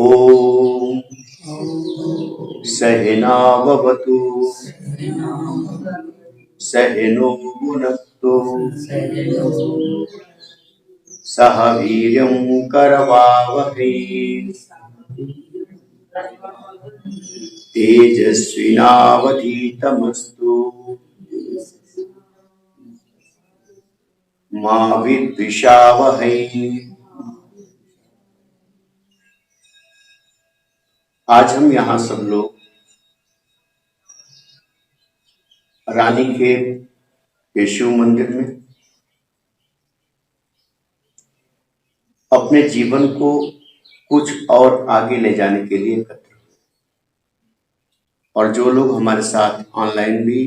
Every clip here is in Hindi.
ओम सहनाववतु सहनो भुनक्तु सह वीर्यं करवावहै तेजस्विनावधीतमस्तु मा विद्विषावहै। आज हम यहाँ सब लोग रानीखेत के शिव मंदिर में अपने जीवन को कुछ और आगे ले जाने के लिए एकत्र हुए और जो लोग हमारे साथ ऑनलाइन भी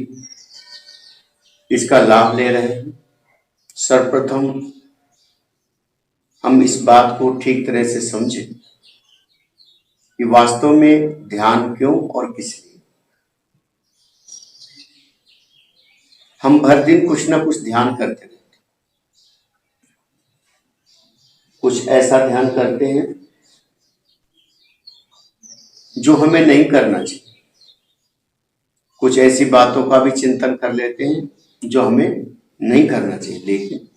इसका लाभ ले रहे हैं, सर्वप्रथम हम इस बात को ठीक तरह से समझें कि वास्तव में ध्यान क्यों और किस लिए। हम हर दिन कुछ ना कुछ ध्यान करते रहते हैं, कुछ ऐसा ध्यान करते हैं जो हमें नहीं करना चाहिए, कुछ ऐसी बातों का भी चिंतन कर लेते हैं जो हमें नहीं करना चाहिए, लेकिन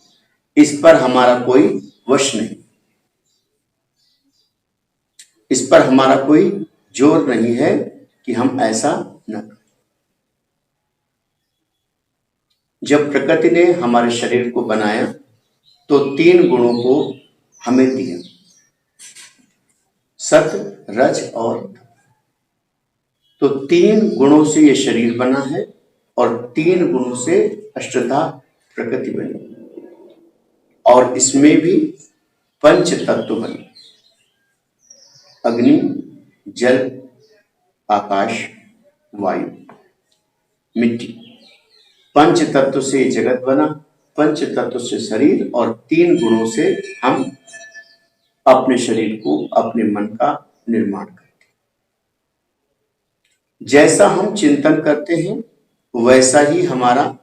इस पर हमारा कोई वश नहीं, इस पर हमारा कोई जोर नहीं है कि हम ऐसा न करें। जब प्रकृति ने हमारे शरीर को बनाया तो 3 गुणों को हमें दिया, सत्व, रज और तम। तो 3 गुणों से ये शरीर बना है और 3 गुणों से अष्टधा प्रकृति बनी और इसमें भी 5 तत्व बने, अग्नि, जल, आकाश, वायु, मिट्टी। 5 तत्व से जगत बना, 5 तत्व से शरीर और 3 गुणों से हम अपने शरीर को, अपने मन का निर्माण करते हैं। जैसा हम चिंतन करते हैं वैसा ही हमारा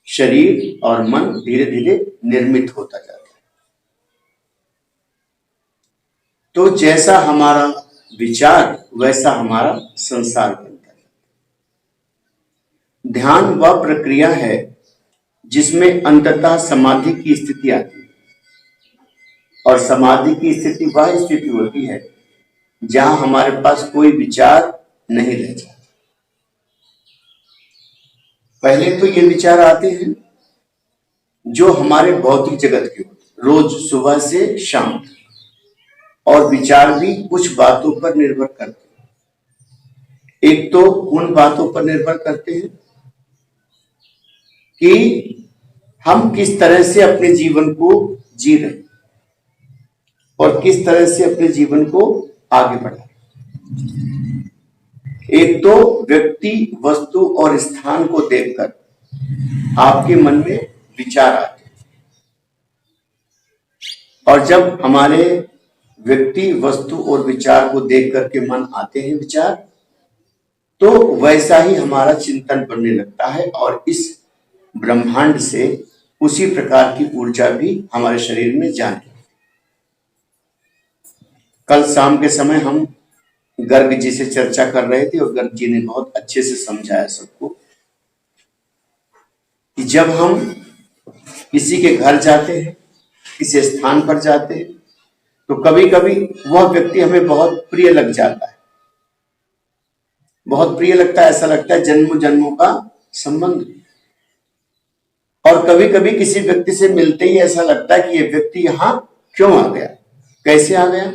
शरीर और मन धीरे धीरे निर्मित होता जाता है। तो जैसा हमारा विचार वैसा हमारा संसार बनता है। ध्यान वह प्रक्रिया है जिसमें अंततः समाधि की स्थिति आती है और समाधि की स्थिति वह स्थिति होती है जहां हमारे पास कोई विचार नहीं रह जाता। पहले तो ये विचार आते हैं जो हमारे भौतिक जगत के होते, रोज सुबह से शाम तक, और विचार भी कुछ बातों पर निर्भर करते हैं। एक तो उन बातों पर निर्भर करते हैं कि हम किस तरह से अपने जीवन को जी रहे हैं और किस तरह से अपने जीवन को आगे बढ़ा रहे हैं। एक तो व्यक्ति, वस्तु और स्थान को देखकर आपके मन में विचार आते हैं और जब हमारे व्यक्ति, वस्तु और विचार को देख करके मन आते हैं विचार, तो वैसा ही हमारा चिंतन बनने लगता है और इस ब्रह्मांड से उसी प्रकार की ऊर्जा भी हमारे शरीर में जाने लगती है। कल शाम के समय हम गर्ग जी से चर्चा कर रहे थे और गर्ग जी ने बहुत अच्छे से समझाया सबको कि जब हम किसी के घर जाते हैं, किसी स्थान पर जाते हैं, तो कभी कभी वह व्यक्ति हमें बहुत प्रिय लग जाता है, बहुत प्रिय लगता है, ऐसा लगता है जन्मों जन्मों का संबंध। और कभी कभी किसी व्यक्ति से मिलते ही ऐसा लगता है कि ये व्यक्ति यहां क्यों आ गया, कैसे आ गया।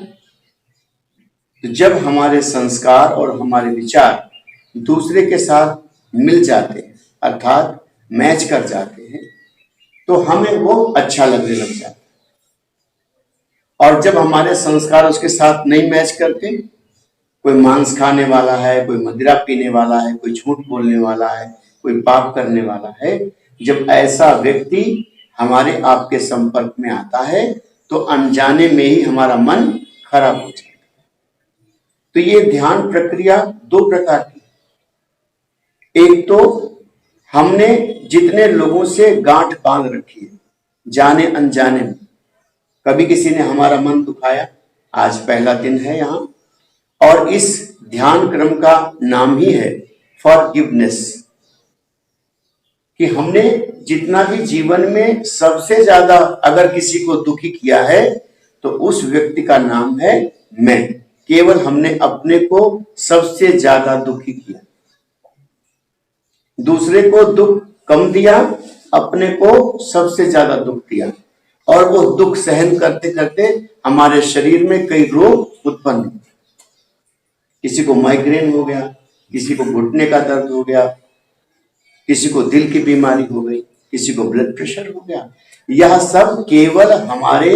तो जब हमारे संस्कार और हमारे विचार दूसरे के साथ मिल जाते हैं, अर्थात मैच कर जाते हैं, तो हमें वो अच्छा लगने लग जाता है। और जब हमारे संस्कार उसके साथ नहीं मैच करते, कोई मांस खाने वाला है, कोई मदिरा पीने वाला है, कोई झूठ बोलने वाला है, कोई पाप करने वाला है, जब ऐसा व्यक्ति हमारे आपके संपर्क में आता है तो अनजाने में ही हमारा मन खराब हो जाता है। तो ये ध्यान प्रक्रिया 2 प्रकार की। एक तो हमने जितने लोगों से गांठ बांध रखी है, जाने अनजाने में, कभी किसी ने हमारा मन दुखाया, आज पहला दिन है यहाँ, और इस ध्यान क्रम का नाम ही है फॉरगिवनेस, कि हमने जितना भी जीवन में सबसे ज्यादा अगर किसी को दुखी किया है तो उस व्यक्ति का नाम है मैं। केवल हमने अपने को सबसे ज्यादा दुखी किया, दूसरे को दुख कम दिया, अपने को सबसे ज्यादा दुख दिया, और वो दुख सहन करते करते हमारे शरीर में कई रोग उत्पन्न हुए। किसी को माइग्रेन हो गया, किसी को घुटने का दर्द हो गया, किसी को दिल की बीमारी हो गई, किसी को ब्लड प्रेशर हो गया। यह सब केवल हमारे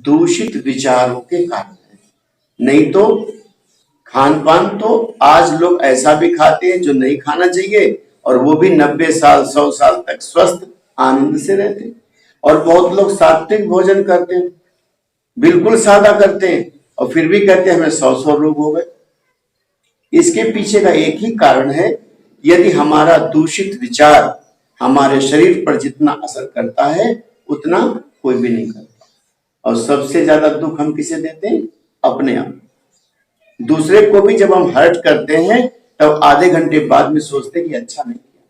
दूषित विचारों के कारण है। नहीं तो खान पान तो आज लोग ऐसा भी खाते हैं जो नहीं खाना चाहिए, और वो भी 90 साल 100 साल तक स्वस्थ आनंद से रहते हैं। और बहुत लोग सात्विक भोजन करते हैं, बिल्कुल सादा करते हैं, और फिर भी कहते हैं हमें 100 रोग हो गए। इसके पीछे का एक ही कारण है, यदि हमारा दूषित विचार हमारे शरीर पर जितना असर करता है उतना कोई भी नहीं करता। और सबसे ज्यादा दुख हम किसे देते हैं? अपने आप। दूसरे को भी जब हम हर्ट करते हैं तब आधे घंटे बाद में सोचते हैं कि अच्छा नहीं किया,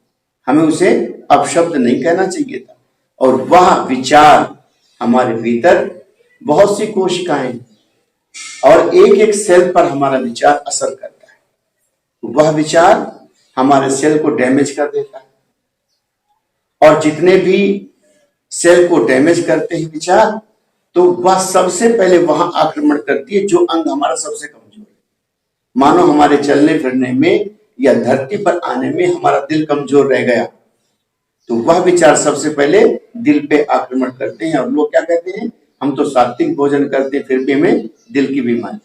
हमें उसे अपशब्द नहीं कहना चाहिए था। और वह विचार हमारे भीतर बहुत सी कोशिकाएं और एक एक सेल पर हमारा विचार असर करता है। वह विचार हमारे सेल को डैमेज कर देता है, और जितने भी सेल को डैमेज करते हैं विचार, तो वह सबसे पहले वहां आक्रमण करती है जो अंग हमारा सबसे कमजोर है। मानो हमारे चलने फिरने में या धरती पर आने में हमारा दिल कमजोर रह गया, तो वह विचार सबसे पहले दिल पे आक्रमण करते हैं। और लोग क्या कहते हैं, हम तो सात्विक भोजन करते हैं फिर भी हमें दिल की बीमारी।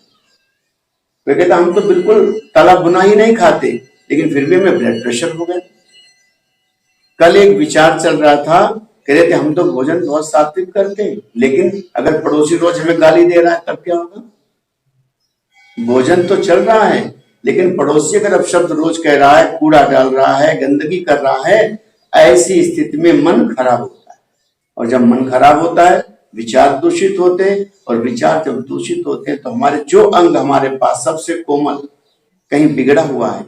वे कहते हम तो बिल्कुल तला भुना ही नहीं खाते, लेकिन फिर भी हमें ब्लड प्रेशर हो गया। कल एक विचार चल रहा था, कह रहे थे हम तो भोजन बहुत सात्विक करते हैं, लेकिन अगर पड़ोसी रोज हमें गाली दे रहा है तब क्या होगा? भोजन तो चल रहा है, लेकिन पड़ोसी अगर अपशब्द रोज कह रहा है, कूड़ा डाल रहा है, गंदगी कर रहा है, ऐसी स्थिति में मन खराब होता है। और जब मन खराब होता है विचार दूषित होते हैं, और विचार जब दूषित होते हैं तो हमारे जो अंग हमारे पास सबसे कोमल कहीं बिगड़ा हुआ है,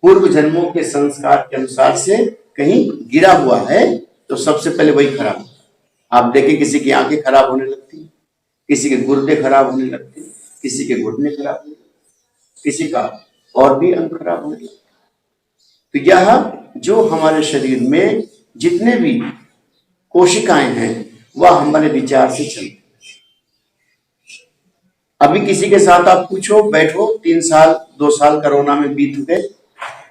पूर्व जन्मों के संस्कार के अनुसार से कहीं गिरा हुआ है, तो सबसे पहले वही खराब होता है। आप देखिए किसी की आंखें खराब होने लगती है, किसी के गुर्दे खराब होने लगते हैं, किसी के घुटने खराब होने लगते, किसी का और भी अंग खराब होने लगता है। तो यह जो हमारे शरीर में जितने भी कोशिकाएं हैं वह हमारे विचार से चलती है। अभी किसी के साथ आप पूछो, बैठो, 3 साल 2 साल कोरोना में बीत गए,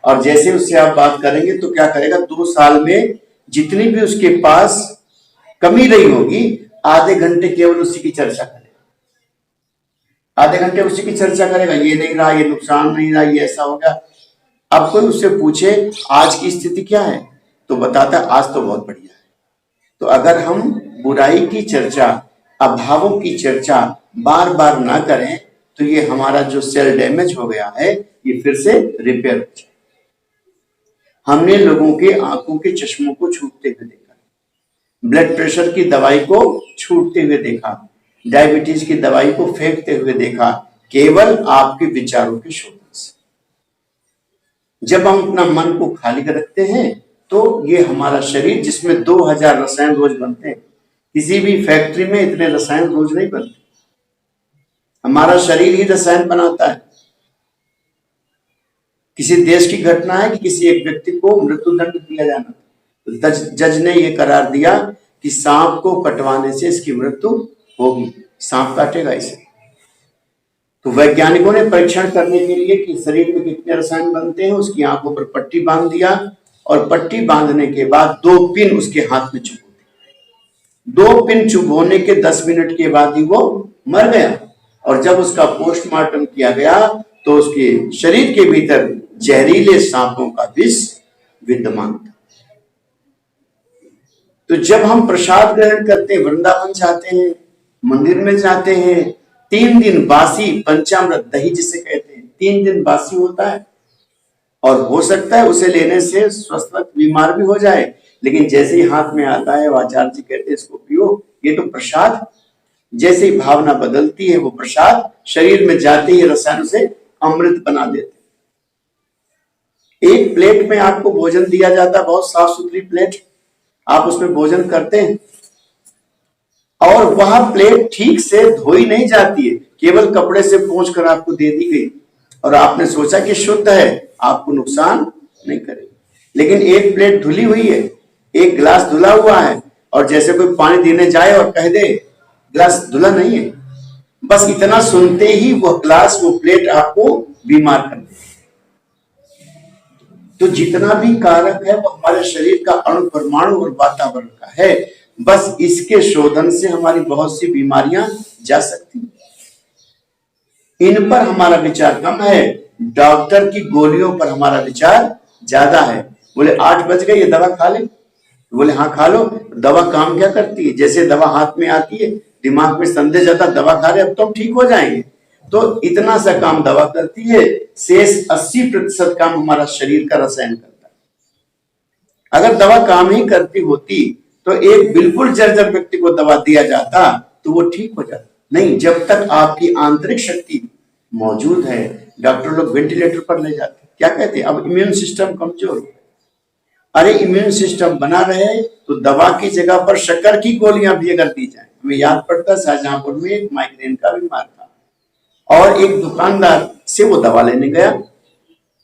और जैसे उससे आप बात करेंगे तो क्या करेगा, 2 साल में जितनी भी उसके पास कमी रही होगी, आधे घंटे केवल उसी की चर्चा करेगा। आधे घंटे उसी की चर्चा करेगा, ये नहीं रहा, ये नुकसान नहीं रहा, ये ऐसा हो गया। अब कोई उससे पूछे आज की स्थिति क्या है, तो बताता है आज तो बहुत बढ़िया है। तो अगर हम बुराई की चर्चा, अभावों की चर्चा बार बार ना करें, तो ये हमारा जो सेल डैमेज हो गया है ये फिर से रिपेयर हो जाए। हमने लोगों के आंखों के चश्मों को छूटते हुए देखा, ब्लड प्रेशर की दवाई को छूटते हुए देखा, डायबिटीज की दवाई को फेंकते हुए देखा, केवल आपके विचारों के शोधन से। जब हम अपना मन को खाली रखते हैं तो ये हमारा शरीर, जिसमें 2000 रसायन रोज बनते हैं, किसी भी फैक्ट्री में इतने रसायन रोज नहीं बनते, हमारा शरीर ही रसायन बनाता है। किसी देश की घटना है कि किसी एक व्यक्ति को मृत्युदंड दिया जाना, तो जज ने यह करार दिया कि सांप को कटवाने से इसकी मृत्यु होगी, सांप काटेगा इसे। तो वैज्ञानिकों ने परीक्षण करने के लिए कि शरीर में कितने रसायन बनते हैं, उसकी आंखों पर पट्टी बांध दिया, और पट्टी बांधने के बाद 2 पिन उसके हाथ में चुभो दी। 2 पिन चुभोने के 10 मिनट के बाद ही वो मर गया। और जब उसका पोस्टमार्टम किया गया तो उसके शरीर के भीतर जहरीले सांपों का विष विद्यमान था। तो जब हम प्रसाद ग्रहण करते हैं, वृंदावन जाते हैं, मंदिर में जाते हैं, 3 दिन बासी पंचामृत दही जिसे कहते हैं, 3 दिन बासी होता है, और हो सकता है उसे लेने से स्वस्थ बीमार भी हो जाए, लेकिन जैसे ही हाथ में आता है आचार्य जी कहते हैं इसको पियो, ये तो प्रसाद, जैसे ही भावना बदलती है, वो प्रसाद शरीर में जाते ही रसायनों से अमृत बना देते। एक प्लेट में आपको भोजन दिया जाता है, बहुत साफ सुथरी प्लेट, आप उसमें भोजन करते हैं और वह प्लेट ठीक से धोई नहीं जाती है, केवल कपड़े से पोंछ कर आपको दे दी गई और आपने सोचा कि शुद्ध है, आपको नुकसान नहीं करेगी। लेकिन एक प्लेट धुली हुई है, एक गिलास धुला हुआ है और जैसे कोई पानी देने जाए और कह दे गिलास धुला नहीं है, बस इतना सुनते ही वह गिलास, वो प्लेट आपको बीमार कर दे। तो जितना भी कारक है वो हमारे शरीर का अणु परमाणु और वातावरण का है, बस इसके शोधन से हमारी बहुत सी बीमारियां जा सकती हैं। इन पर हमारा विचार कम है, डॉक्टर की गोलियों पर हमारा विचार ज्यादा है। बोले 8 बज गए, ये दवा खा ले, बोले हाँ खा लो। दवा काम क्या करती है? जैसे दवा हाथ में आती है, दिमाग में संदेह जाता, दवा खा रहे अब तो हम ठीक हो जाएंगे, तो इतना सा काम दवा करती है, शेष 80% काम हमारा शरीर का रसायन करता है। अगर दवा काम ही करती होती तो एक बिल्कुल जर्जर व्यक्ति को दवा दिया जाता तो वो ठीक हो जाता। नहीं, जब तक आपकी आंतरिक शक्ति मौजूद है, डॉक्टर लोग वेंटिलेटर पर ले जाते, क्या कहते हैं, अब इम्यून सिस्टम कमजोर है। अरे इम्यून सिस्टम बना रहे तो दवा की जगह पर शक्कर की गोलियां भी अगर दी जाए। हमें याद पड़ता शाहजहांपुर में एक माइग्रेन का बीमार था और एक दुकानदार से वो दवा लेने गया,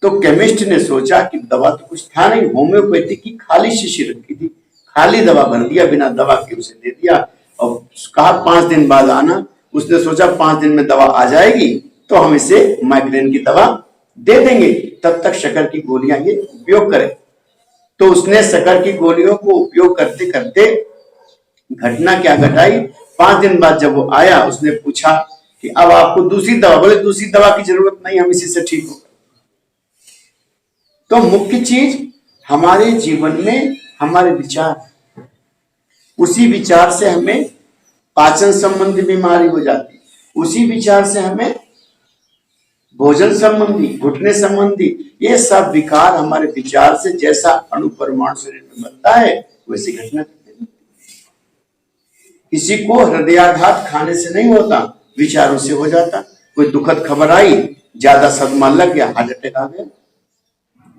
तो केमिस्ट ने सोचा कि दवा तो कुछ था नहीं, होम्योपैथी की खाली शीशी रखी थी, खाली दवा भर दिया, बिना दवा के उसे दे दिया और कहा 5 दिन बाद आना। उसने सोचा 5 दिन में दवा आ जाएगी तो हम इसे माइग्रेन की दवा दे देंगे, तब तक शक्कर की गोलियां ये उपयोग करें। तो उसने शक्कर की गोलियों को उपयोग करते करते घटना क्या घटाई, 5 दिन बाद जब वो आया उसने पूछा कि अब आपको दूसरी दवा, बोले दूसरी दवा की जरूरत नहीं, हम इसी से ठीक हो गए। तो मुख्य चीज हमारे जीवन में हमारे विचार, उसी विचार से हमें पाचन संबंधी बीमारी हो जाती है, उसी विचार से हमें भोजन संबंधी, घुटने संबंधी, ये सब विकार हमारे विचार से, जैसा अणु परमाणु शरीर में बनता है वैसी घटना करते हैं। किसी को हृदयाघात खाने से नहीं होता, विचारों से हो जाता। कोई दुखद खबर आई, ज्यादा सदमा लग गया, हार्ट अटैक आ गया।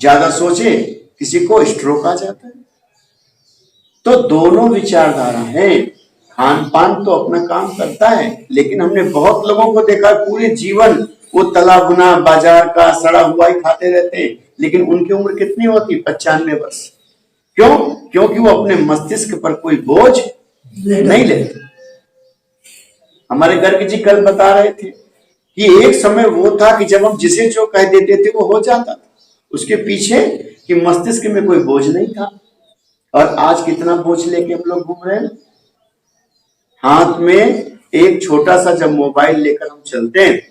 ज्यादा सोचे किसी को स्ट्रोक आ जाता है। तो दोनों विचारधारा है। खान पान तो अपना काम करता है, लेकिन हमने बहुत लोगों को देखा पूरे जीवन वो तला भुना बाजार का सड़ा हुआ ही खाते रहते हैं, लेकिन उनकी उम्र कितनी होती? 95 वर्ष। क्यों? क्योंकि वो अपने मस्तिष्क पर कोई बोझ नहीं लेते। हमारे गर्ग जी कल बता रहे थे कि एक समय वो था कि जब हम जिसे जो कह देते थे वो हो जाता था, उसके पीछे कि मस्तिष्क में कोई बोझ नहीं था। और आज कितना बोझ लेके हम लोग घूम रहे हैं। हाथ में एक छोटा सा जब मोबाइल लेकर हम चलते हैं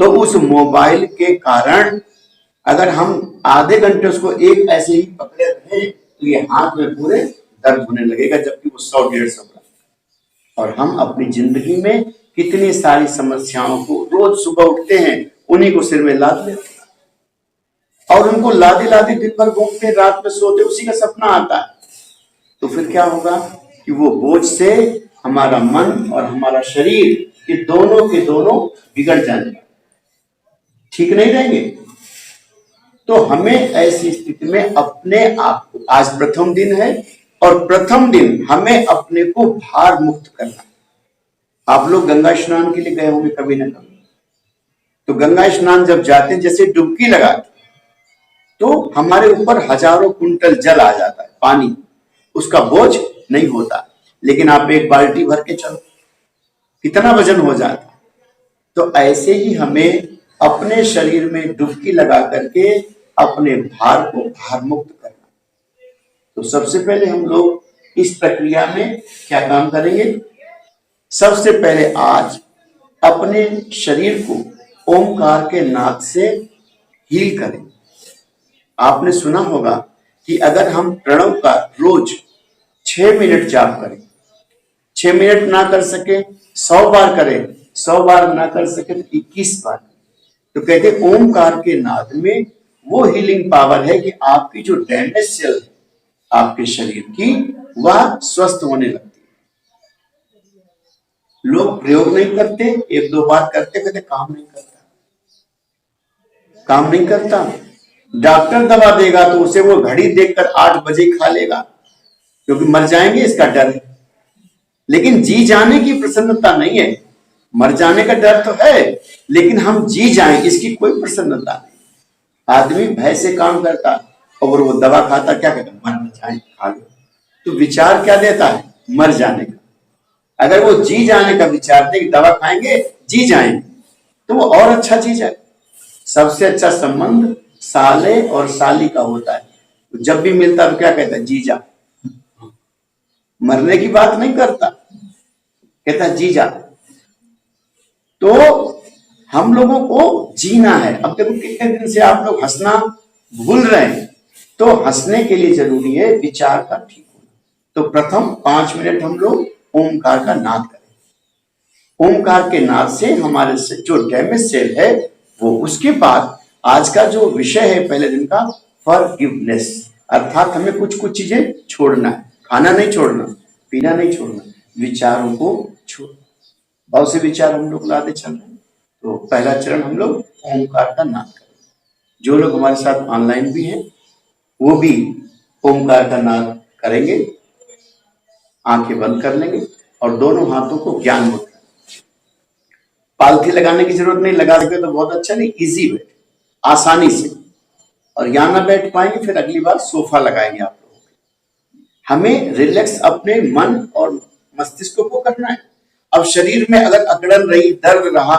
तो उस मोबाइल के कारण अगर हम आधे घंटे उसको एक ऐसे ही पकड़े रहे तो ये हाथ में पूरे दर्द होने लगेगा, जबकि वो 100-150 ग्राम। और हम अपनी जिंदगी में कितनी सारी समस्याओं को रोज सुबह उठते हैं उन्हीं को सिर में लाद लेते हैं और उनको लादे लादे दिन भर घूमते, रात में सोते, उसी का सपना आता है। तो फिर क्या होगा कि वो बोझ से हमारा मन और हमारा शरीर, ये दोनों के दोनों बिगड़ जाएंगे, ठीक नहीं रहेंगे। तो हमें ऐसी स्थिति में अपने आप को, आज प्रथम दिन है और प्रथम दिन हमें अपने को भार मुक्त करना। आप लोग गंगा स्नान के लिए गए होंगे कभी ना कभी, तो गंगा स्नान जब जाते हैं, जैसे डुबकी लगाते तो हमारे ऊपर हजारों कुंटल जल आ जाता है, पानी, उसका बोझ नहीं होता। लेकिन आप एक बाल्टी भर के चलो, कितना वजन हो जाता। तो ऐसे ही हमें अपने शरीर में डुबकी लगा करके अपने भार को भार मुक्त करना। तो सबसे पहले हम लोग इस प्रक्रिया में क्या काम करेंगे? सबसे पहले आज अपने शरीर को ओमकार के नाद से हील करें। आपने सुना होगा कि अगर हम प्रणव का रोज 6 मिनट जाप करें, 6 मिनट ना कर सके 100 बार करें, 100 बार ना कर सके तो 21 बार। तो कहते ओमकार के नाद में वो हीलिंग पावर है कि आपकी जो डैमेज सेल है आपके शरीर की, वह स्वस्थ होने लगती है। लोग प्रयोग नहीं करते, एक दो बार करते कहते काम नहीं करता, काम नहीं करता। डॉक्टर दवा देगा तो उसे वो घड़ी देखकर 8 बजे खा लेगा, क्योंकि मर जाएंगे इसका डर है। लेकिन जी जाने की प्रसन्नता नहीं है। मर जाने का डर तो है, लेकिन हम जी जाएं इसकी कोई प्रसन्नता नहीं। आदमी भय से काम करता, और वो दवा खाता क्या कहता, मर न जाए खा लो। तो विचार क्या देता है, मर जाने का। अगर वो जी जाने का विचार दे कि दवा खाएंगे जी जाएंगे, तो वो और अच्छा चीज है। सबसे अच्छा संबंध साले और साली का होता है। तो जब भी मिलता है तो क्या कहता है, जी जा। मरने की बात नहीं करता, कहता है जी जा। तो हम लोगों को जीना है। अब देखो कितने दिन से आप लोग हंसना भूल रहे हैं, तो हंसने के लिए जरूरी है विचार का ठीक होना। तो प्रथम 5 मिनट हम लोग ओमकार का नाद करें। ओमकार के नाद से हमारे से जो डैमेज सेल है वो, उसके बाद आज का जो विषय है पहले दिन का, फॉरगिवनेस, अर्थात हमें कुछ कुछ चीजें छोड़ना है। खाना नहीं छोड़ना, पीना नहीं छोड़ना, विचारों को छोड़ना। बहुत से विचार हम लोग लाते चल रहे हैं। तो पहला चरण हम लोग ओमकार का नाद करें। जो लोग हमारे साथ ऑनलाइन भी हैं वो भी ओमकार का नाद करेंगे। आंखें बंद कर लेंगे और दोनों हाथों को ज्ञान मुद्रा, पालथी लगाने की जरूरत नहीं, लगा सके तो बहुत अच्छा, नहीं इजी वे, आसानी से। और यहाँ ना बैठ पाएंगे फिर अगली बार सोफा लगाएंगे आप लोग। हमें रिलैक्स अपने मन और मस्तिष्क को करना है। अब शरीर में अगर अकड़न रही, दर्द रहा,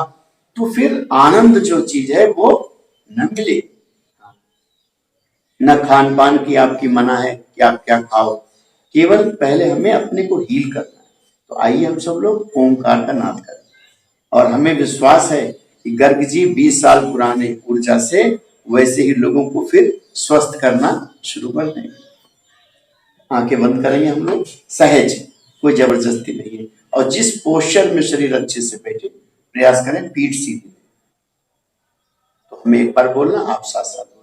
तो फिर आनंद जो चीज है वो न मिले। न खान पान की आपकी मना है कि आप क्या खाओ, केवल पहले हमें अपने को हील करना है। तो आइए हम सब लोग ओमकार का नाद करें। और हमें विश्वास है कि गर्ग जी 20 साल पुराने ऊर्जा से वैसे ही लोगों को फिर स्वस्थ करना शुरू कर देंगे। आंखें बंद करेंगे हम लोग, सहज, कोई जबरदस्ती नहीं है। और जिस पोस्चर में शरीर अच्छे से बैठे, प्रयास करें पीठ सीधी। तो हमें एक बार बोलना, आप साथ साथ बोलिए।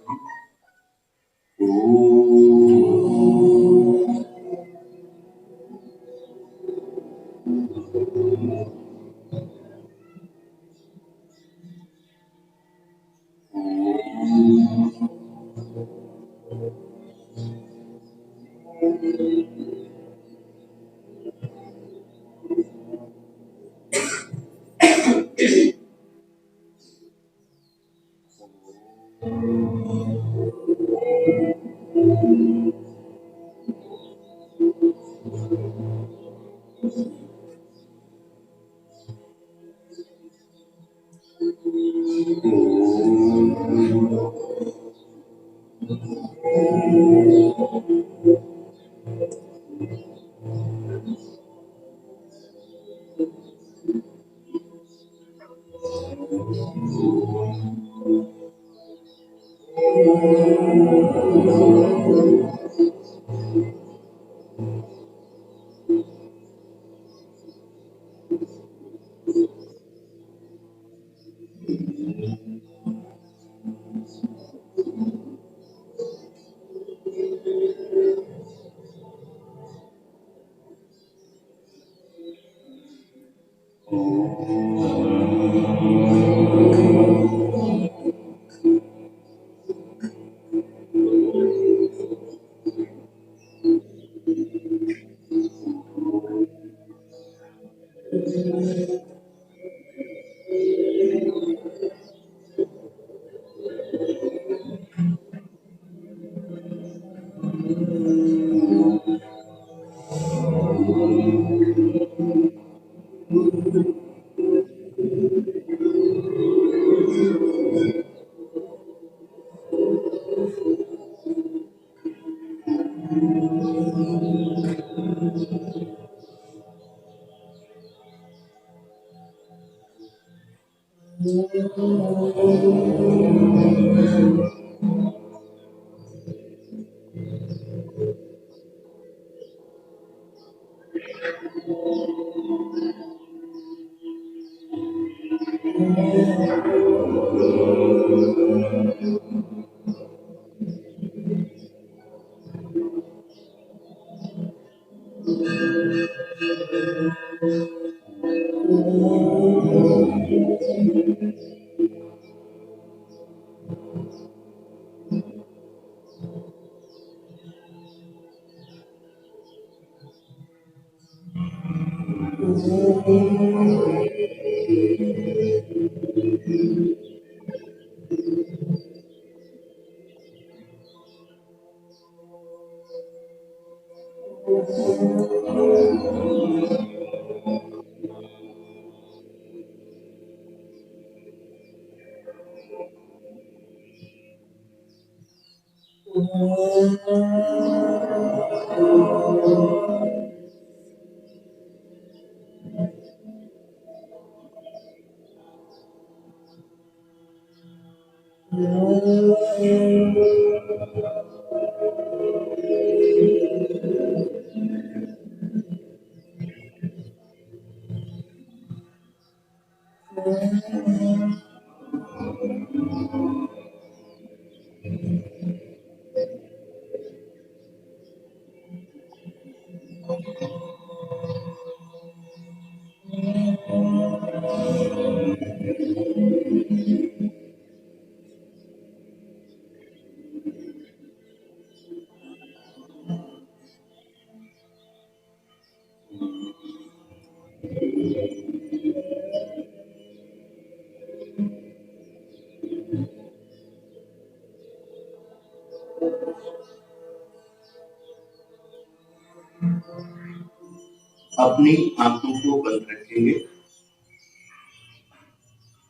अपनी आंखों को बंद रखेंगे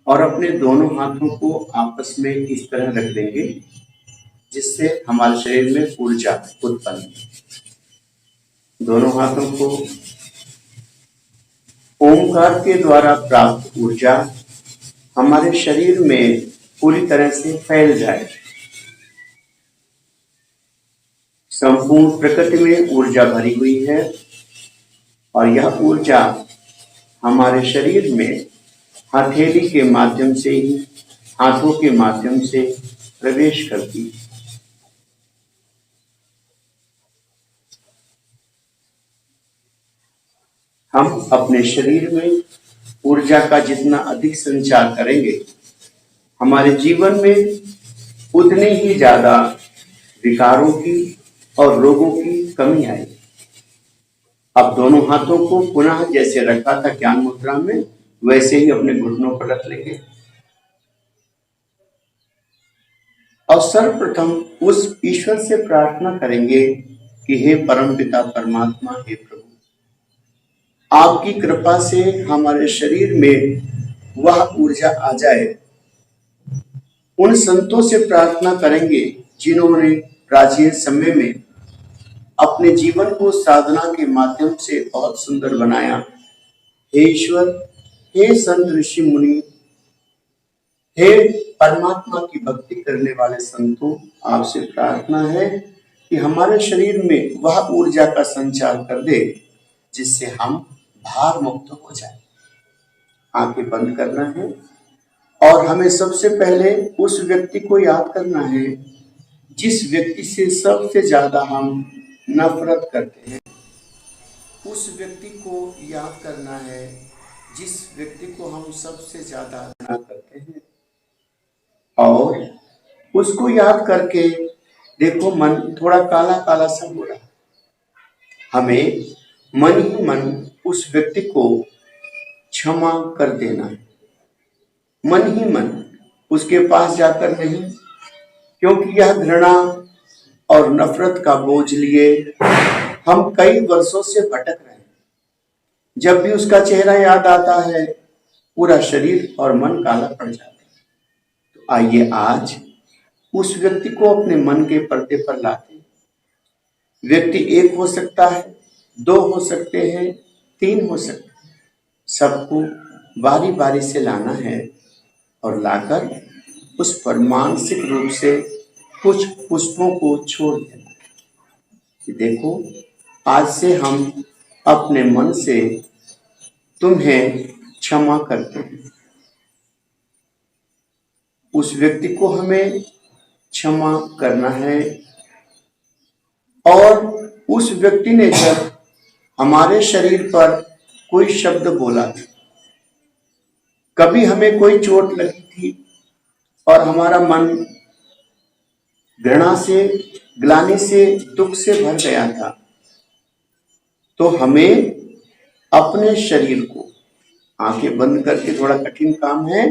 और अपने दोनों हाथों को आपस में इस तरह रख देंगे जिससे हमारे शरीर में ऊर्जा उत्पन्न हो। दोनों हाथों को ओमकार के द्वारा प्राप्त ऊर्जा हमारे शरीर में पूरी तरह से फैल जाए। संपूर्ण प्रकृति में ऊर्जा भरी हुई है और यह ऊर्जा हमारे शरीर में हथेली के माध्यम से ही, हाथों के माध्यम से प्रवेश करती है। हम अपने शरीर में ऊर्जा का जितना अधिक संचार करेंगे, हमारे जीवन में उतनी ही ज्यादा विकारों की और रोगों की कमी आएगी। अब दोनों हाथों को पुनः जैसे रखा था ज्ञान मुद्रा में, वैसे ही अपने घुटनों पर रख लेंगे और सर्वप्रथम उस ईश्वर से प्रार्थना करेंगे कि हे परमपिता परमात्मा, हे प्रभु, आपकी कृपा से हमारे शरीर में वह ऊर्जा आ जाए। उन संतों से प्रार्थना करेंगे जिन्होंने प्राचीन समय में अपने जीवन को साधना के माध्यम से बहुत सुंदर बनाया। हे ईश्वर, हे संत ऋषि मुनि, हे परमात्मा की भक्ति करने वाले संतों, आपसे प्रार्थना है कि हमारे शरीर में वह ऊर्जा का संचार कर दे जिससे हम भार मुक्त हो जाए। आंखें बंद करना है और हमें सबसे पहले उस व्यक्ति को याद करना है जिस व्यक्ति से सबसे ज्यादा हम नफरत करते हैं। उस व्यक्ति को याद करना है जिस व्यक्ति को हम सबसे ज्यादा घृणा करते हैं और उसको याद करके देखो मन थोड़ा काला काला सा हो रहा है। हमें मन ही मन उस व्यक्ति को क्षमा कर देना है, मन ही मन, उसके पास जाकर नहीं, क्योंकि यह घृणा और नफरत का बोझ लिए हम कई वर्षों से भटक रहे हैं। जब भी उसका चेहरा याद आता है पूरा शरीर और मन काला पड़ जाता है। तो आइए आज उस व्यक्ति को अपने मन के पर्दे पर लाते हैं। व्यक्ति एक हो सकता है, दो हो सकते हैं, तीन हो सकते हैं, सबको बारी बारी से लाना है और लाकर उस पर मानसिक रूप से कुछ पुष्पों को छोड़ देना है कि देखो आज से हम अपने मन से तुम्हें क्षमा करते हैं। उस व्यक्ति को हमें क्षमा करना है और उस व्यक्ति ने जब हमारे शरीर पर कोई शब्द बोला था, कभी हमें कोई चोट लगी थी और हमारा मन घृणा से, ग्लानि से, दुख से भर गया था, तो हमें अपने शरीर को, आंखें बंद करके थोड़ा कठिन काम है,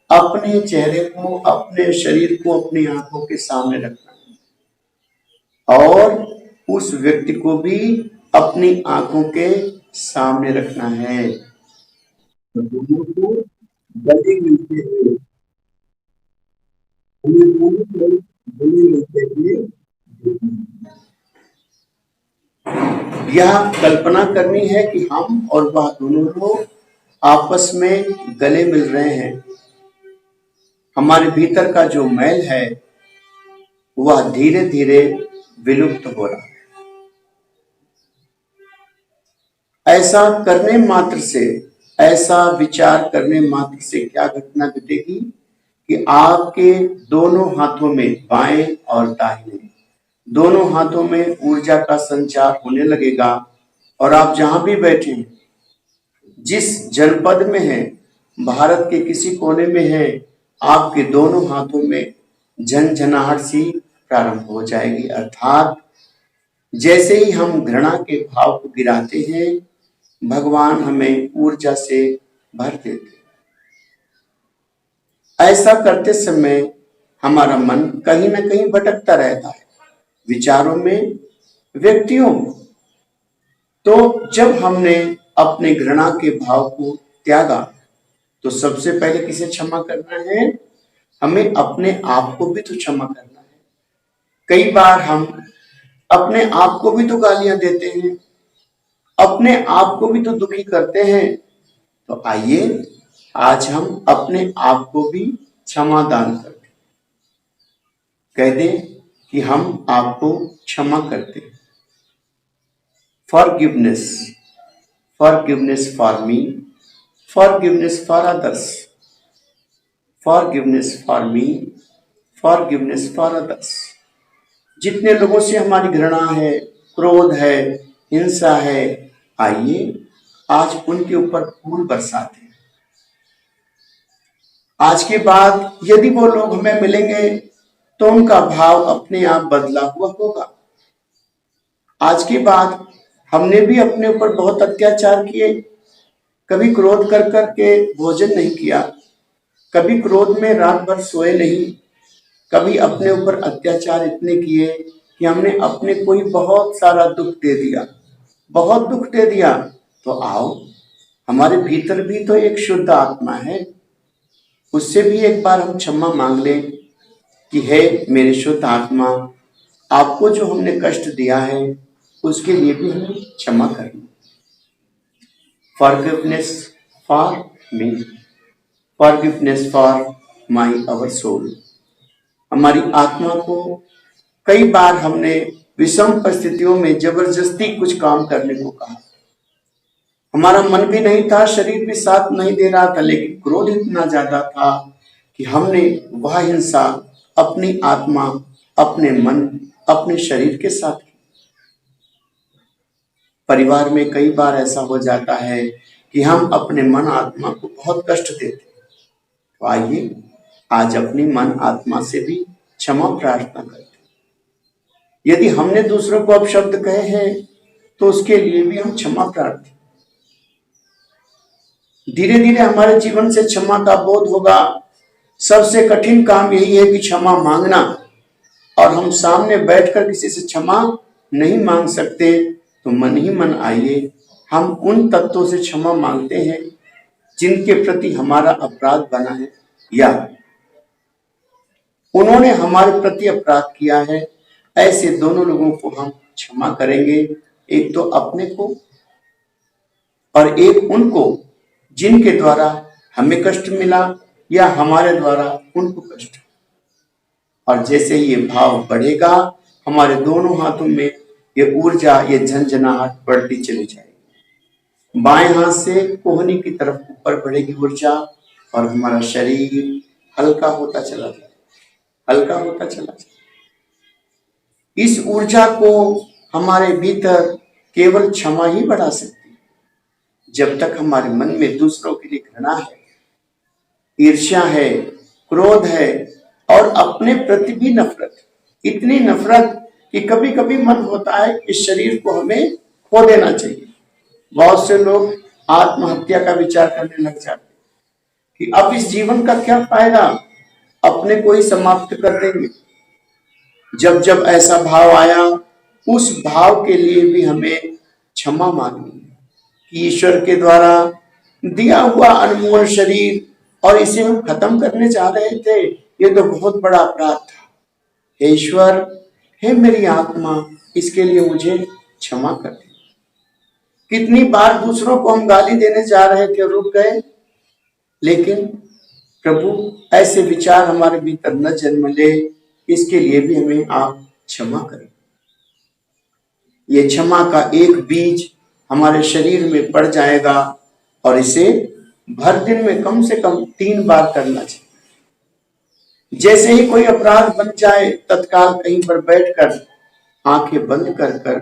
अपने चेहरे को, अपने शरीर को अपनी आंखों के सामने रखना है और उस व्यक्ति को भी अपनी आंखों के सामने रखना है। दोनों को गले मिलते हुए हमें दोनों लोग बोलने नहीं चाहिए। यह कल्पना करनी है कि हम और वह दोनों लोग आपस में गले मिल रहे हैं। हमारे भीतर का जो मैल है वह धीरे धीरे विलुप्त हो रहा है। ऐसा करने मात्र से, ऐसा विचार करने मात्र से क्या घटना घटेगी कि आपके दोनों हाथों में, बाएं और दाहिने दोनों हाथों में ऊर्जा का संचार होने लगेगा और आप जहां भी बैठे हैं, जिस जनपद में हैं, भारत के किसी कोने में हैं, आपके दोनों हाथों में झनझनाहट सी प्रारंभ हो जाएगी। अर्थात जैसे ही हम घृणा के भाव को गिराते हैं, भगवान हमें ऊर्जा से भर देते हैं। ऐसा करते समय हमारा मन कहीं ना कहीं भटकता रहता है, विचारों में, व्यक्तियों में। तो जब हमने अपने घृणा के भाव को त्यागा, तो सबसे पहले किसे क्षमा करना है? हमें अपने आप को भी तो क्षमा करना है। कई बार हम अपने आप को भी तो गालियां देते हैं, अपने आप को भी तो दुखी करते हैं। तो आइए आज हम अपने आप को भी क्षमा दान कर दें, कह दें कि हम आपको क्षमा करते हैं। Forgiveness, forgiveness for me, forgiveness for others, forgiveness for me, forgiveness for others. जितने लोगों से हमारी घृणा है, क्रोध है, हिंसा है, आइए आज उनके ऊपर फूल बरसाते हैं। आज के बाद यदि वो लोग हमें मिलेंगे तो उनका भाव अपने आप बदला हुआ होगा। आज के बाद हमने भी अपने ऊपर बहुत अत्याचार किए, कभी क्रोध कर करके भोजन नहीं किया, कभी क्रोध में रात भर सोए नहीं, कभी अपने ऊपर अत्याचार इतने किए कि हमने अपने को ही बहुत सारा दुख दे दिया, बहुत दुख दे दिया। तो आओ, हमारे भीतर भी तो एक शुद्ध आत्मा है, उससे भी एक बार हम क्षमा मांग लें कि हे मेरे शुद्ध आत्मा, आपको जो हमने कष्ट दिया है उसके लिए भी हमें क्षमा करना। Forgiveness for me, forgiveness for my our soul. हमारी आत्मा को कई बार हमने विषम परिस्थितियों में जबरदस्ती कुछ काम करने को कहा, हमारा मन भी नहीं था, शरीर भी साथ नहीं दे रहा था, लेकिन क्रोध इतना ज्यादा था कि हमने वह हिंसा अपनी आत्मा, अपने मन, अपने शरीर के साथ की। परिवार में कई बार ऐसा हो जाता है कि हम अपने मन आत्मा को बहुत कष्ट देते हैं। तो आइए आज अपनी मन आत्मा से भी क्षमा प्रार्थना करते हैं। यदि हमने दूसरों को अपशब्द कहे हैं तो उसके लिए भी हम क्षमा प्रार्थना। धीरे धीरे हमारे जीवन से क्षमा का बोध होगा। सबसे कठिन काम यही है कि क्षमा मांगना, और हम सामने बैठकर किसी से क्षमा नहीं मांग सकते। तो मन ही मन आइए हम उन तत्वों से क्षमा मांगते हैं जिनके प्रति हमारा अपराध बना है या उन्होंने हमारे प्रति अपराध किया है। ऐसे दोनों लोगों को हम क्षमा करेंगे, एक तो अपने को और एक उनको जिनके द्वारा हमें कष्ट मिला या हमारे द्वारा उनको कष्ट। और जैसे ही ये भाव बढ़ेगा, हमारे दोनों हाथों में ये ऊर्जा, ये झंझनाहट बढ़ती चली जाएगी। बाएं हाथ से कोहनी की तरफ ऊपर बढ़ेगी ऊर्जा और हमारा शरीर हल्का होता चला जाए, हल्का होता चला जाए। इस ऊर्जा को हमारे भीतर केवल क्षमा ही बढ़ा सकती है। जब तक हमारे मन में दूसरों के लिए घृणा है, ईर्ष्या है, क्रोध है और अपने प्रति भी नफरत, इतनी नफरत कि कभी कभी मन होता है इस शरीर को हमें खो देना चाहिए। बहुत से लोग आत्महत्या का विचार करने लग जाते कि अब इस जीवन का क्या फायदा, अपने को ही समाप्त कर देंगे। जब जब ऐसा भाव आया, उस भाव के लिए भी हमें क्षमा मांगनी है कि ईश्वर के द्वारा दिया हुआ अनमोल शरीर और इसे हम खत्म करने चाह रहे थे, ये तो बहुत बड़ा अपराध था। हे ईश्वर, हे मेरी आत्मा, इसके लिए मुझे क्षमा कर दे। कितनी बार दूसरों को हम गाली देने जा रहे थे, रुक गए, लेकिन प्रभु ऐसे विचार हमारे भीतर न जन्म ले, इसके लिए भी हमें आप क्षमा करें। ये क्षमा का एक बीज हमारे शरीर में पड़ जाएगा और इसे भर दिन में कम से कम 3 बार करना चाहिए। जैसे ही कोई अपराध बन जाए, तत्काल कहीं पर बैठकर आंखें बंद कर कर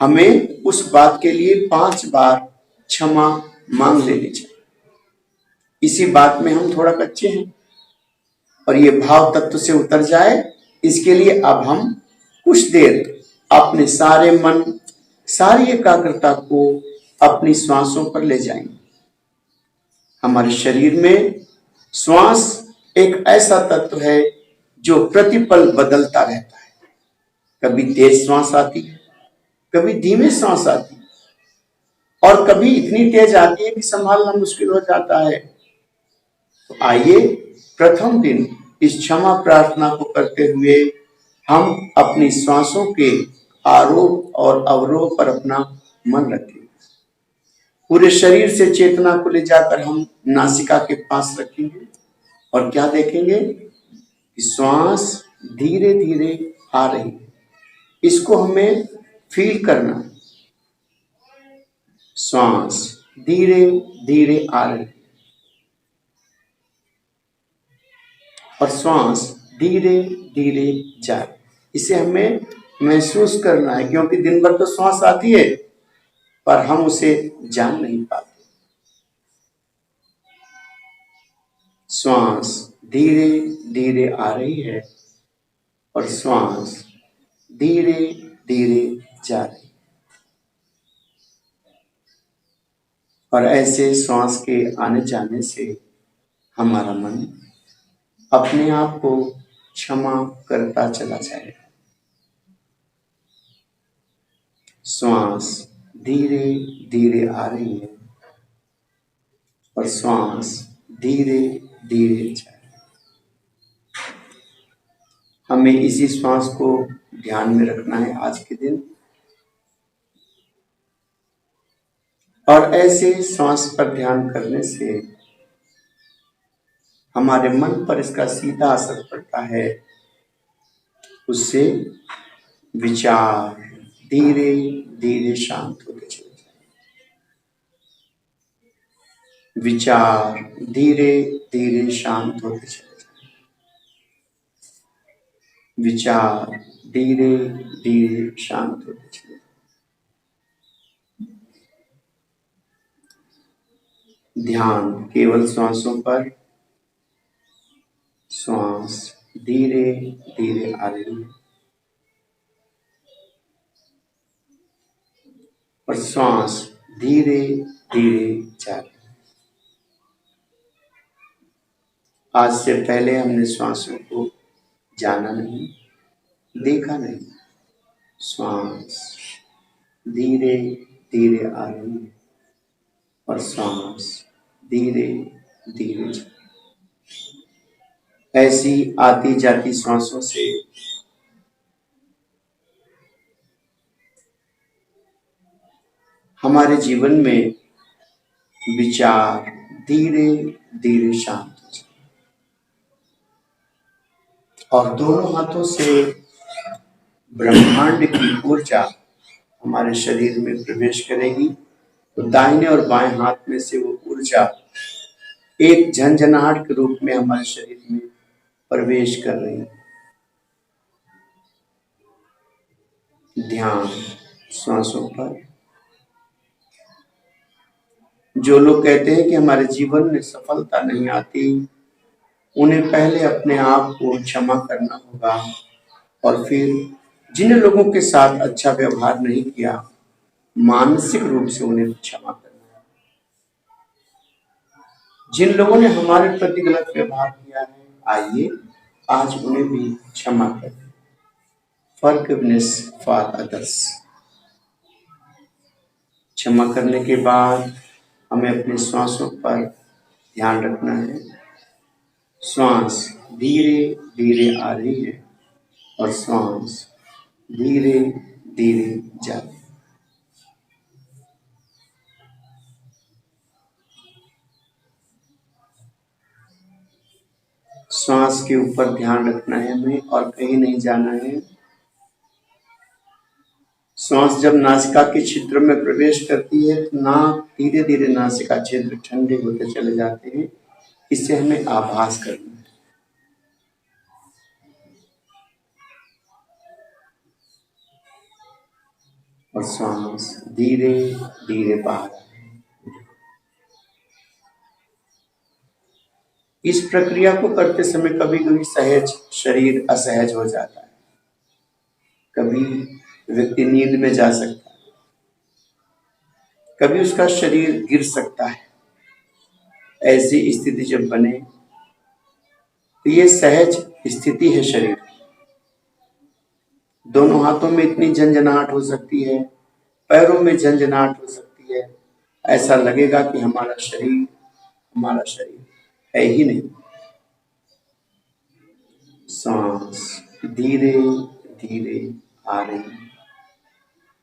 हमें उस बात के लिए 5 बार क्षमा मांग लेनी चाहिए। इसी बात में हम थोड़ा कच्चे हैं और ये भाव तत्व से उतर जाए, इसके लिए अब हम कुछ देर अपने सारे मन, सारी एकाग्रता को अपनी श्वासों पर ले जाएंगे। हमारे शरीर में श्वास एक ऐसा तत्व है जो प्रतिपल बदलता रहता है। कभी तेज श्वास आती है, कभी धीमे श्वास आती है और कभी इतनी तेज आती है कि संभालना मुश्किल हो जाता है। तो आइए प्रथम दिन इस क्षमा प्रार्थना को करते हुए हम अपनी श्वासों के आरोह और अवरोह पर अपना मन रखें। पूरे शरीर से चेतना को ले जाकर हम नासिका के पास रखेंगे और क्या देखेंगे कि श्वास धीरे धीरे आ रही है। इसको हमें फील करना है। श्वास धीरे धीरे आ रही है और श्वास धीरे धीरे जा रही है। इसे हमें महसूस करना है, क्योंकि दिन भर तो श्वास आती है पर हम उसे जान नहीं पाते। श्वास धीरे धीरे आ रही है और श्वास धीरे धीरे जा रही है। और ऐसे श्वास के आने जाने से हमारा मन अपने आप को क्षमा करता चला जाएगा। श्वास धीरे धीरे आ रही है और श्वास धीरे धीरे जा रही है। हमें इसी श्वास को ध्यान में रखना है आज के दिन और ऐसे श्वास पर ध्यान करने से हमारे मन पर इसका सीधा असर पड़ता है। उससे विचार धीरे धीरे शांत होते चले जाएंगे। विचार धीरे धीरे शांत होते चले जाएंगे। विचार धीरे धीरे शांत होते चले जाएंगे। ध्यान केवल श्वासों पर। श्वास धीरे धीरे आ रही है और श्वास धीरे धीरे जा रही है। आज से पहले हमने श्वासों को जाना नहीं, देखा नहीं। श्वास धीरे धीरे आ रही है और श्वास धीरे धीरे जा रही है। ऐसी आती जाती श्वासों से हमारे जीवन में विचार धीरे धीरे शांत हो जाए और दोनों हाथों से ब्रह्मांड की ऊर्जा हमारे शरीर में प्रवेश करेगी। तो दाहिने और बाएं हाथ में से वो ऊर्जा एक झंझनाहट के रूप में हमारे शरीर में प्रवेश कर रही है। ध्यान श्वासों पर। जो लोग कहते हैं कि हमारे जीवन में सफलता नहीं आती, उन्हें पहले अपने आप को क्षमा करना होगा और फिर जिन लोगों के साथ अच्छा व्यवहार नहीं किया, मानसिक रूप से उन्हें क्षमा करना है। जिन लोगों ने हमारे प्रति गलत व्यवहार किया है, आइए आज उन्हें भी क्षमा करें। Forgiveness for others. क्षमा करने के बाद हमें अपने श्वासों पर ध्यान रखना है। श्वास धीरे धीरे आ रही है और श्वास धीरे धीरे जा रही है। श्वास के ऊपर ध्यान रखना है हमें और कहीं नहीं जाना है। श्वास जब नासिका के छिद्र में प्रवेश करती है तो नाक धीरे धीरे नासिका छिद्र ठंडे होते चले जाते हैं। इससे हमें आभास करना है। और श्वास धीरे धीरे बाहर। इस प्रक्रिया को करते समय कभी कभी सहज शरीर असहज हो जाता है, कभी व्यक्ति नींद में जा सकता है, कभी उसका शरीर गिर सकता है। ऐसी स्थिति जब बने तो ये सहज स्थिति है शरीर की। दोनों हाथों में इतनी झंझनाहट हो सकती है, पैरों में झंझनाहट हो सकती है, ऐसा लगेगा कि हमारा शरीर है ही नहीं। सांस धीरे धीरे आ रही है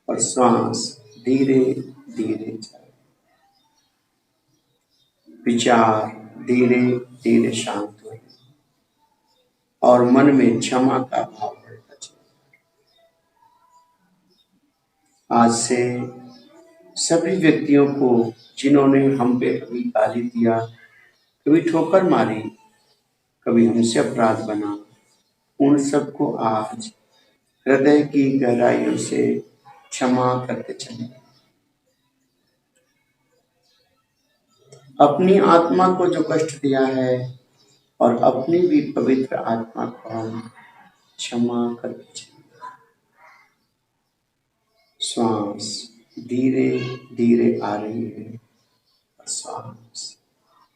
और श्वास धीरे धीरे जा रही है। विचार धीरे धीरे शांत हो रहे हैं और मन में क्षमा का भाव बढ़ता चला। आज से सभी व्यक्तियों को जिन्होंने हम पे कभी गाली दिया, कभी ठोकर मारी, कभी हमसे अपराध बना, उन सबको आज हृदय की गहराइयों से क्षमा करते चले। अपनी आत्मा को जो कष्ट दिया है और अपनी भी पवित्र आत्मा को हम क्षमा करते चले। श्वास धीरे धीरे आ रही है और श्वास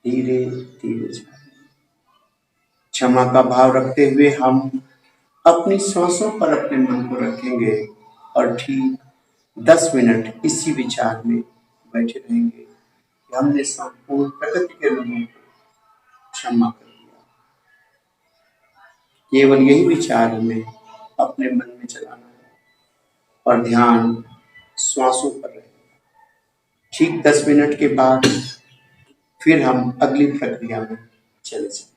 धीरे धीरे जा रही है। क्षमा का भाव रखते हुए हम अपनी सांसों पर अपने मन को रखेंगे और ठीक 10 मिनट इसी विचार में बैठे रहेंगे कि हमने संपूर्ण प्रकृति के लोगों को क्षमा कर दिया। केवल यही विचार हमें अपने मन में चलाना है और ध्यान श्वासों पर रहेगा। ठीक 10 मिनट के बाद फिर हम अगली प्रक्रिया में चले जाएंगे।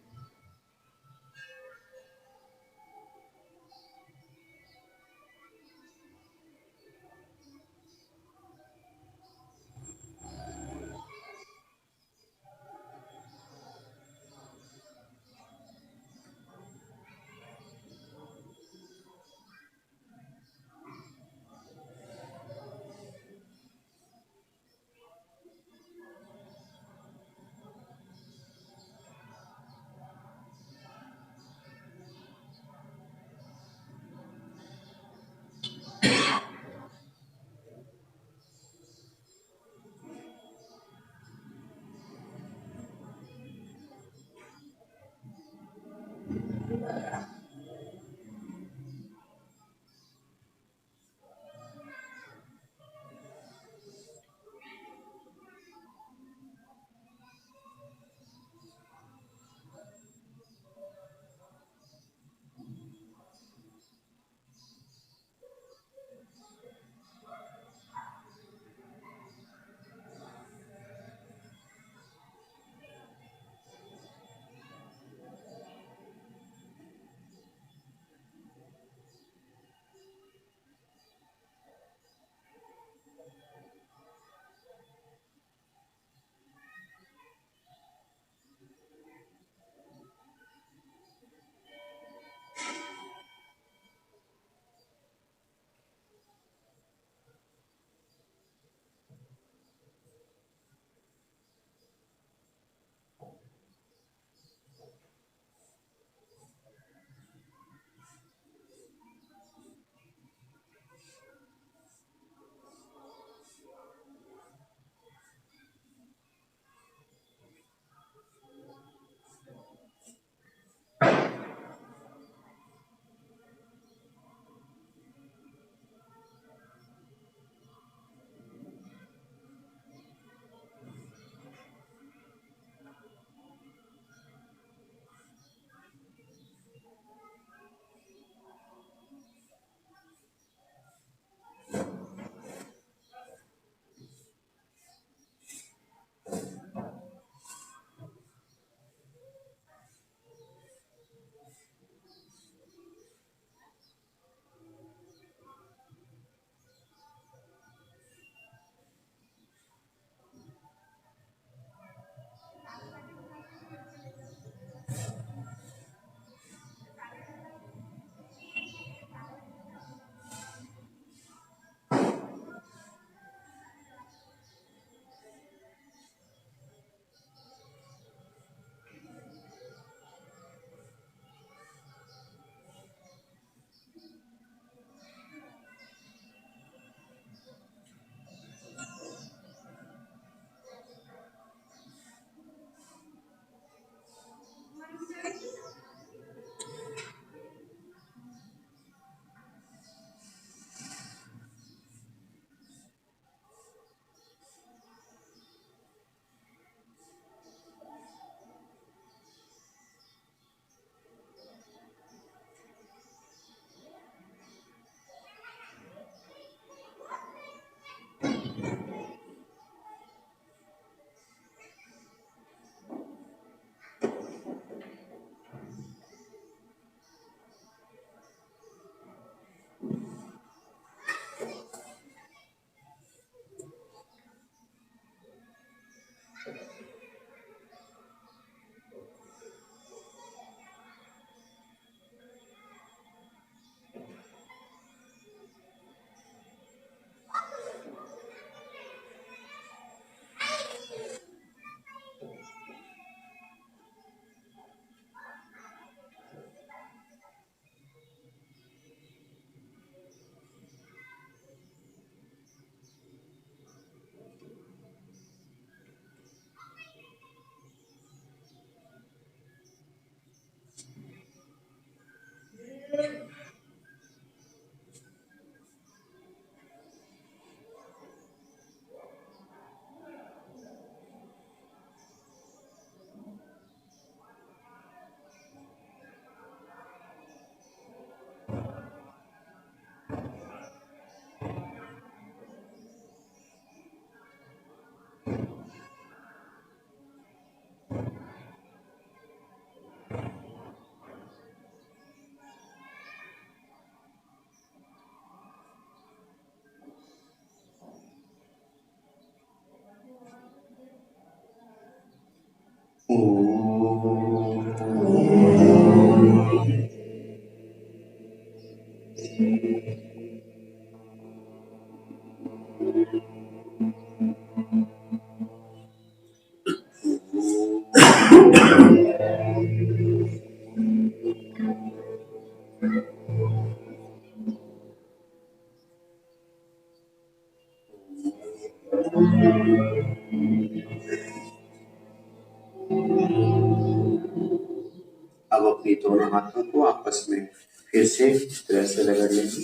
अब अपनी दोनों हाथों को आपस में फिर से इस तरह से रगड़ लेंगे।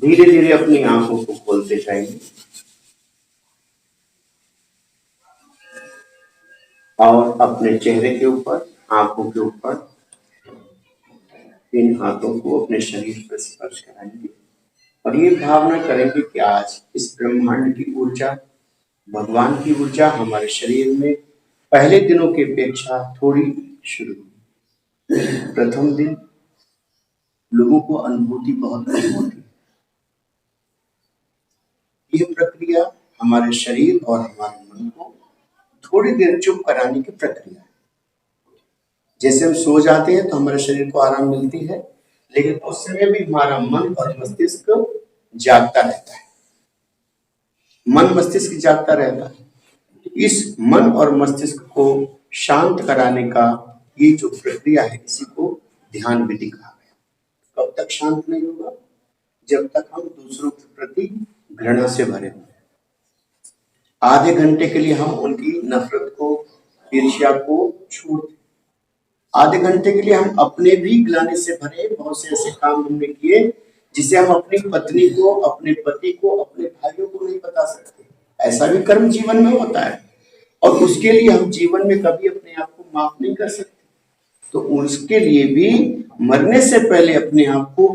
धीरे धीरे अपनी आंखों को खोलते जाएंगे और अपने चेहरे के ऊपर, आंखों के ऊपर इन हाथों को अपने शरीर पर स्पर्श कराएंगे और ये भावना करेंगे कि आज इस ब्रह्मांड की ऊर्जा, भगवान की ऊर्जा हमारे शरीर में पहले दिनों की अपेक्षा थोड़ी शुरू हुई। प्रथम दिन लोगों को अनुभूति बहुत कम होती है। यह प्रक्रिया हमारे शरीर और हमारे मन को थोड़ी देर चुप कराने की प्रक्रिया है। जैसे हम सो जाते हैं तो हमारे शरीर को आराम मिलती है, लेकिन उस समय भी हमारा मन और मस्तिष्क जागता रहता है। मन मस्तिष्क जागता रहता है। इस मन और मस्तिष्क को शांत कराने का ये जो प्रक्रिया है, इसी को ध्यान विधि कहा गया। कब तक शांत नहीं होगा? जब तक हम दूसरों के प्रति घृणा से भरे हों। आधे घंटे के लिए हम उनकी नफरत को, ईर्ष्या को छोड़ दें। आधे घंटे के लिए हम अपने भी ग्लानि से भरे बहुत से ऐसे काम हमने किए जिसे हम अपनी पत्नी को, अपने पति को, अपने भाइयों को नहीं बता सकते। ऐसा भी कर्म जीवन में होता है और उसके लिए हम जीवन में कभी अपने आप को माफ नहीं कर सकते। तो उसके लिए भी मरने से पहले अपने आप को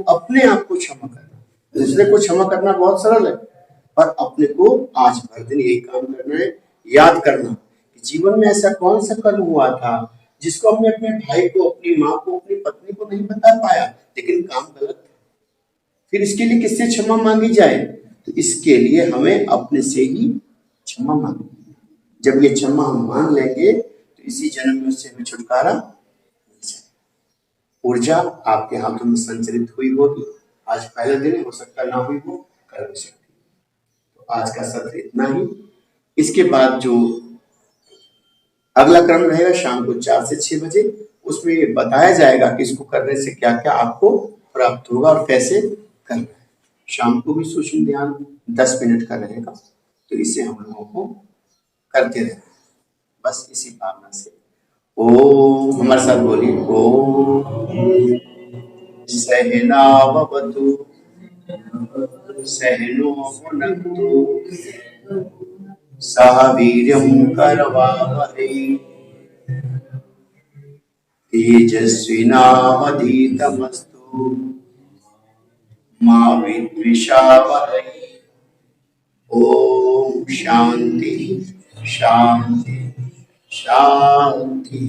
क्षमा करना। दूसरे को क्षमा करना बहुत सरल है, पर अपने को आज भर दिन यही काम करना है, याद करना कि जीवन में ऐसा कौन सा कर्म हुआ था जिसको हमने अपने भाई को, अपनी माँ को, अपनी पत्नी को नहीं बता पाया, लेकिन काम गलत था। फिर इसके लिए किससे क्षमा मांगी जाए? तो इसके लिए हमें अपने से ही क्षमा मांगनी। जब ये क्षमा हम मांग लेंगे तो इसी जन्म में उससे हमें छुटकारा मिल जाए। ऊर्जा आपके हाथों में संचरित हुई होगी। आज पहला दिन हो सकता ना हुई हो, कल हो सकती। तो आज का सत्र इतना ही। इसके बाद जो अगला क्रम रहेगा शाम को 4 से 6 बजे, उसमें ये बताया जाएगा कि इसको करने से क्या क्या आपको प्राप्त होगा और कैसे करना है। शाम को भी सूक्ष्म ध्यान 10 मिनट का रहेगा, तो इसे हम लोगों को करते रहना। बस इसी भावना से ओम, हमारे साथ बोलिए, ओम सहनावतु सहनो भुनक्तु सह वीर्यं करवावहै तेजस्विनावधीतमस्तु मा विद्विषावहै। ओम शांति शांति शांति।